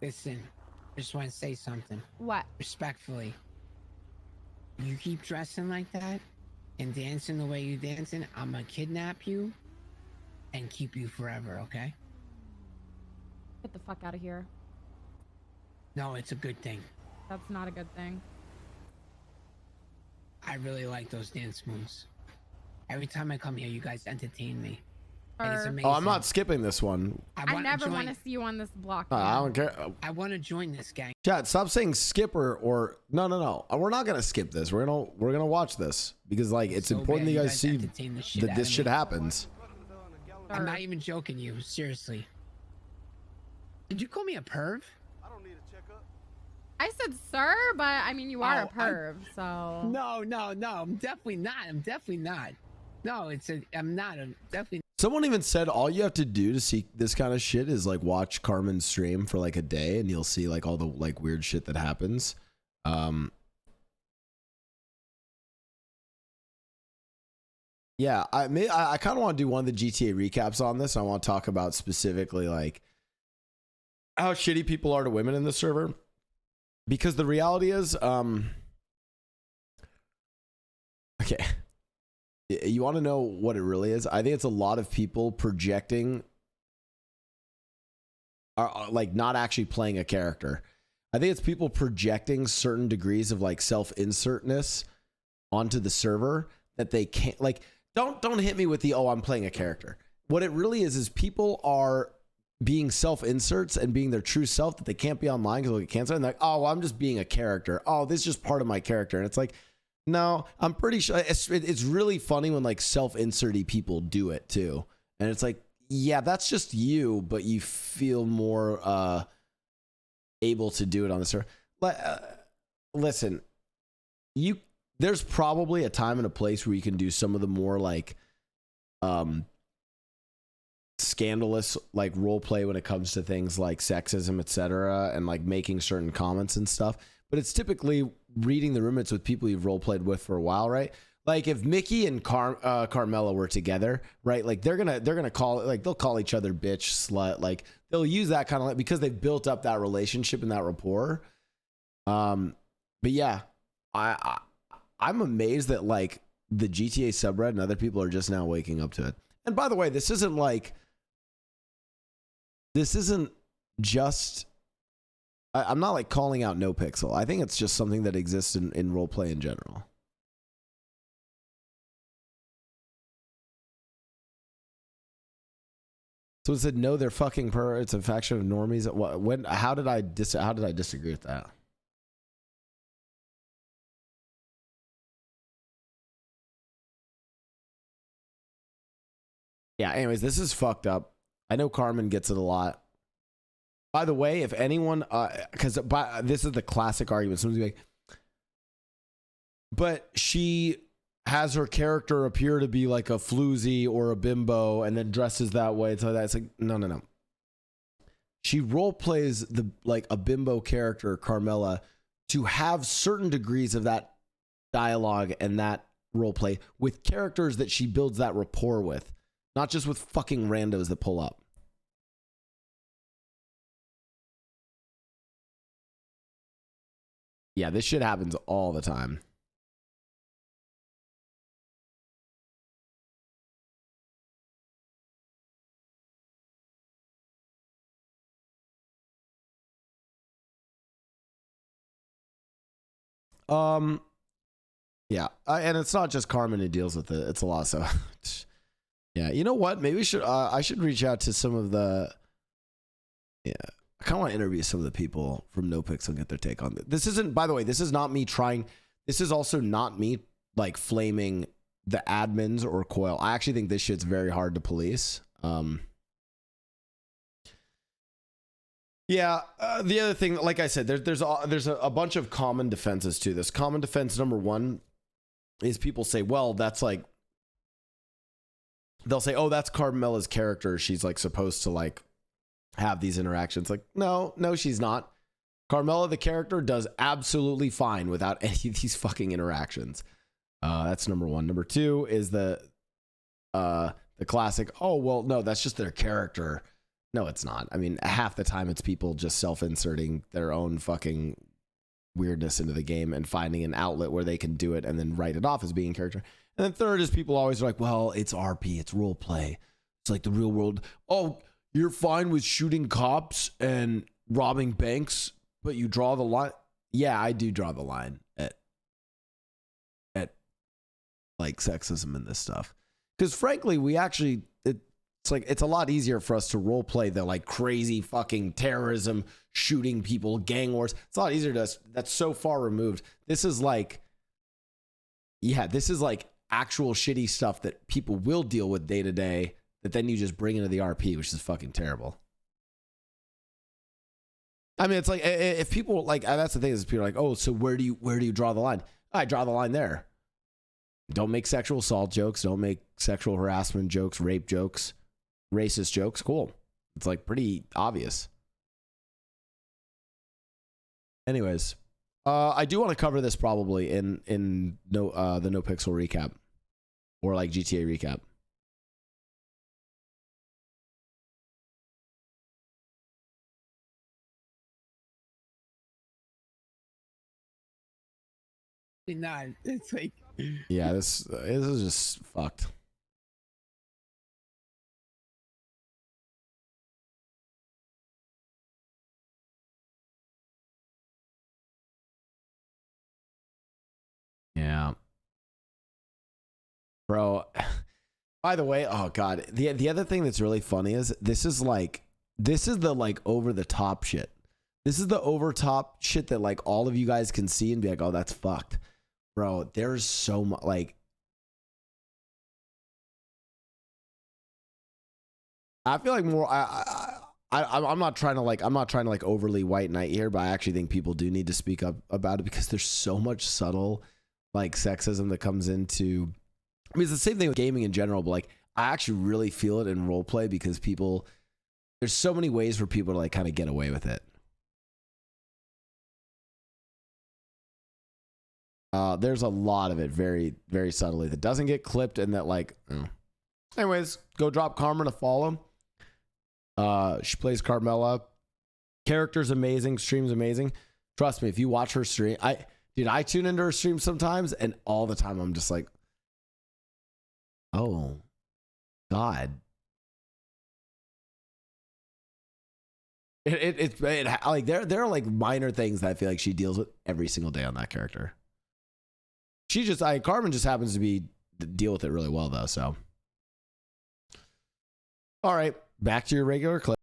Listen, I just want to say something. What? Respectfully. You keep dressing like that and dancing the way you dancing, I'm gonna kidnap you and keep you forever, okay? Get the fuck out of here. No, it's a good thing. That's not a good thing. I really like those dance moves. Every time I come here, you guys entertain me. And it's amazing. Oh, I'm not skipping this one. I never want to see you on this block. I don't care. I want to join this gang. Chat, stop saying skipper or no. We're not gonna skip this. We're gonna watch this because like it's So important that bad you guys see that this shit happens. I'm not even joking you, seriously. Did you call me a perv? I said sir, but I mean you are a perv, so. No, I'm definitely not. No, I'm not. I'm definitely. Someone even said all you have to do to see this kind of shit is like watch Carmen's stream for like a day and you'll see like all the like weird shit that happens. Yeah, I kind of want to do one of the GTA recaps on this. I want to talk about specifically like how shitty people are to women in the server, because the reality is, okay. You want to know what it really is? I think it's a lot of people projecting, are like not actually playing a character. I think it's people projecting certain degrees of like self-insertness onto the server that they can't, like, don't hit me with the, oh, I'm playing a character. What it really is people are being self-inserts and being their true self that they can't be online because they'll get canceled. And they're like, oh, well, I'm just being a character. Oh, this is just part of my character. And it's like, no, I'm pretty sure it's really funny when like self-inserty people do it too. And it's like, yeah, that's just you, but you feel more able to do it on the server. Listen, there's probably a time and a place where you can do some of the more like scandalous like role play when it comes to things like sexism, etc., and like making certain comments and stuff. But it's typically reading the roommates with people you've role played with for a while, right? Like if Mickey and Carmella were together, right? Like they're gonna call it, like they'll call each other bitch, slut, like they'll use that kind of like, because they've built up that relationship and that rapport. But yeah, I'm amazed that like the GTA subreddit and other people are just now waking up to it. And by the way, this isn't just, I'm not like calling out NoPixel. I think it's just something that exists in roleplay in general. So it said no, they're fucking it's a faction of normies. How did I disagree with that? Yeah, anyways, this is fucked up. I know Carmen gets it a lot. By the way, if anyone, because this is the classic argument, someone's like, but she has her character appear to be like a floozy or a bimbo and then dresses that way. So that's like, no. She role plays like a bimbo character, Carmella, to have certain degrees of that dialogue and that role play with characters that she builds that rapport with, not just with fucking randos that pull up. Yeah, this shit happens all the time. Yeah, and it's not just Carmen who deals with it. It's a lot. So, yeah, you know what? Maybe I should reach out to some of the. Yeah, I kind of want to interview some of the people from NoPixel and get their take on it. This isn't, by the way, this is not me trying. This is also not me like flaming the admins or Coil. I actually think this shit's very hard to police. Yeah, the other thing, like I said, there's a bunch of common defenses to this. Common defense number one is people say, well, that's like, they'll say, oh, that's Carmella's character. She's like supposed to like have these interactions. Like, no, she's not. Carmella, the character, does absolutely fine without any of these fucking interactions. That's number one. Number two is the classic, oh, well, no, that's just their character. No, it's not. I mean, half the time it's people just self-inserting their own fucking weirdness into the game and finding an outlet where they can do it and then write it off as being a character. And then third is people always are like, well, it's RP, it's role play. It's like the real world. Oh, you're fine with shooting cops and robbing banks, but you draw the line. Yeah, I do draw the line at like sexism and this stuff. Because frankly, we actually, it's like, it's a lot easier for us to role play the like crazy fucking terrorism, shooting people, gang wars. It's a lot easier to us. That's so far removed. This is like, yeah, this is like actual shitty stuff that people will deal with day to day that then you just bring into the RP, which is fucking terrible. I mean, it's like, if people like, that's the thing is people are like, oh, so where do you draw the line? I draw the line there. Don't make sexual assault jokes. Don't make sexual harassment jokes, rape jokes, racist jokes. Cool. It's like pretty obvious. Anyways, I do want to cover this probably in the No Pixel recap or like GTA recap. Not. It's like, Yeah, this is just fucked. Yeah. Bro, by the way, oh god, the other thing that's really funny is this is the like over the top shit. This is the over top shit that like all of you guys can see and be like, oh, that's fucked. Bro, there's so much like I feel like more I'm not trying to like overly white knight here, but I actually think people do need to speak up about it because there's so much subtle like sexism that comes into, I mean, it's the same thing with gaming in general, but like I actually really feel it in roleplay because there's so many ways for people to like kind of get away with it. There's a lot of it very, very subtly that doesn't get clipped and that like, anyways, go drop Carmen a follow. She plays Carmella. Character's amazing. Stream's amazing. Trust me, if you watch her stream, I tune into her stream sometimes and all the time I'm just like, oh God. It like there are like minor things that I feel like she deals with every single day on that character. Carmen just happens to deal with it really well though. So, all right, back to your regular clip.